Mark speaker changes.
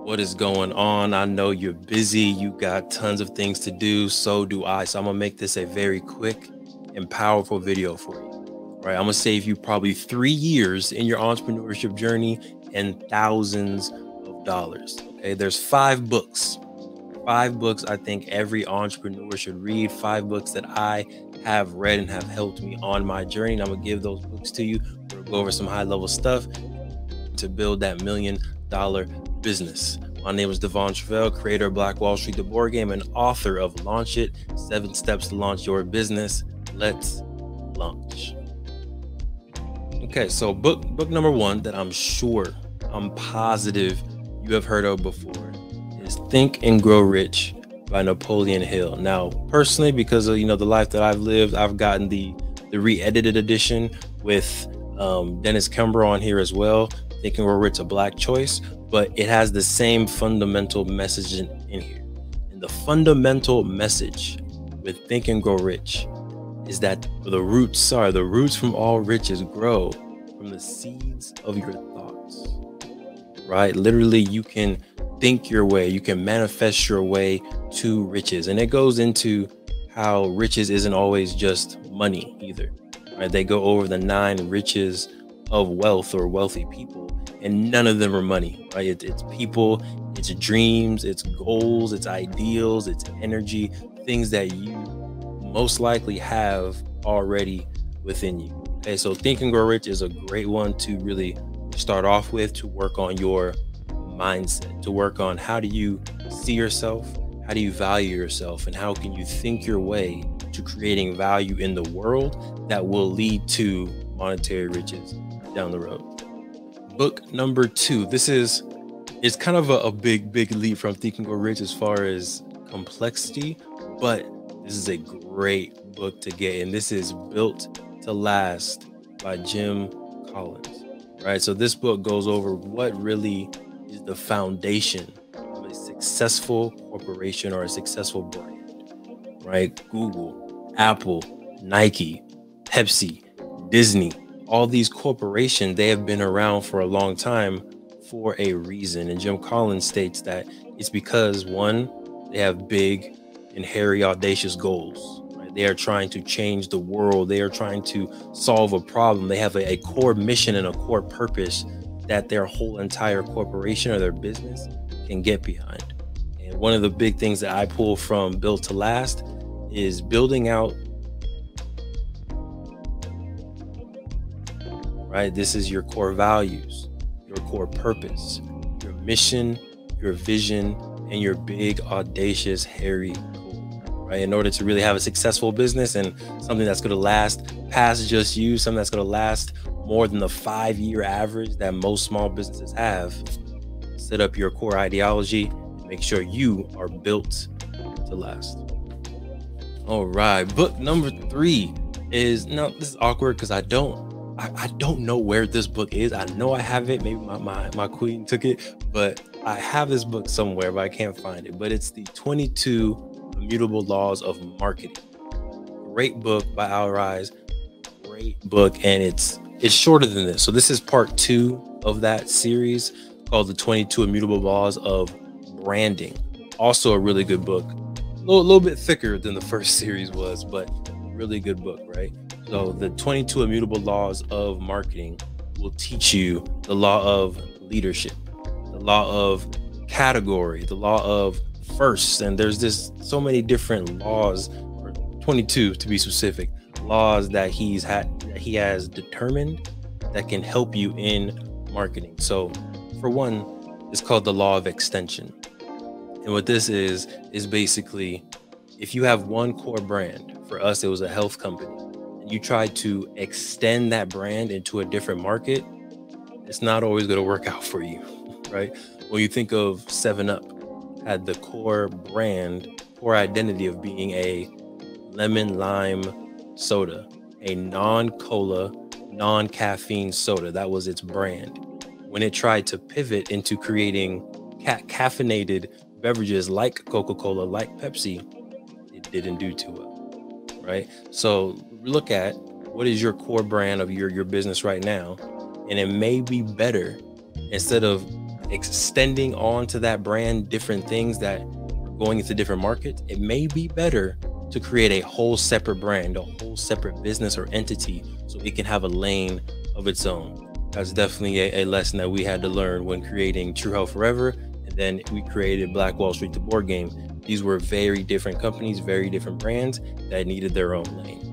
Speaker 1: What is going on? I know you're busy. You got tons of things to do. So do I. So I'm going to make this a very quick and powerful video for you. Right? I'm going to save you probably 3 years in your entrepreneurship journey and thousands of dollars. Okay. There's 5 books. 5 books I think every entrepreneur should read. 5 books that I have read and have helped me on my journey. And I'm going to give those books to you. We'll go over some high level stuff to build that $1 million business. My name is Devon Travell, creator of Black Wall Street, the board game, and author of Launch It, 7 Steps to Launch Your Business. Let's launch. Okay, so book number 1 that I'm positive you have heard of before is Think and Grow Rich by Napoleon Hill. Now, personally, because of the life that I've lived, I've gotten the re-edited edition with Dennis Kember on here as well. Think and Grow Rich, a Black choice, but it has the same fundamental message in here. And the fundamental message with Think and Grow Rich is that the roots from all riches grow from the seeds of your thoughts, right? Literally, you can think your way, you can manifest your way to riches. And it goes into how riches isn't always just money either, right? They go over the 9 riches of wealth or wealthy people, and none of them are money, right? It's people, it's dreams, it's goals, it's ideals, it's energy, things that you most likely have already within you. Okay, so Think and Grow Rich is a great one to really start off with, to work on your mindset, to work on how do you see yourself, how do you value yourself, and how can you think your way to creating value in the world that will lead to monetary riches down the road. Book number 2. It's kind of a big leap from Think and Grow Rich as far as complexity, but this is a great book to get, and this is Built to Last by Jim Collins. Right, so this book goes over what really is the foundation of a successful corporation or a successful brand. Right, Google, Apple, Nike, Pepsi, Disney. All these corporations, they have been around for a long time for a reason. And Jim Collins states that it's because, 1, they have big and hairy, audacious goals. Right? They are trying to change the world. They are trying to solve a problem. They have a core mission and a core purpose that their whole entire corporation or their business can get behind. And one of the big things that I pull from Built to Last is building out. Right? This is your core values, your core purpose, your mission, your vision, and your big, audacious, hairy goal. Right? In order to really have a successful business and something that's going to last past just you, something that's going to last more than the 5-year average that most small businesses have, set up your core ideology and make sure you are built to last. All right. Book number 3 is, now this is awkward because I don't know where this book is. I know I have it. Maybe my queen took it, but I have this book somewhere, but I can't find it. But it's the 22 Immutable Laws of Marketing. Great book by Al Ries. Great book, and it's shorter than this. So this is part 2 of that series called the 22 Immutable Laws of Branding. Also a really good book. A little bit thicker than the first series was, but really good book, right? So the 22 Immutable Laws of Marketing will teach you the law of leadership, the law of category, the law of first. And there's so many different laws, or 22 to be specific, laws that he has determined that can help you in marketing. So for one, it's called the law of extension. And what this is basically, if you have one core brand, for us, it was a health company, you try to extend that brand into a different market, it's not always going to work out for you, right? When you think of 7-Up, had the core brand, core identity of being a lemon lime soda, a non-cola, non-caffeine soda. That was its brand. When it tried to pivot into creating caffeinated beverages like Coca-Cola, like Pepsi, it didn't do too well, right? So look at what is your core brand of your business right now, and it may be better, instead of extending onto that brand different things that are going into different markets, it may be better to create a whole separate brand, a whole separate business or entity, so it can have a lane of its own. That's definitely a lesson that we had to learn when creating True Health Forever, and then we created Black Wall Street, the board game. These were very different companies, very different brands that needed their own lane.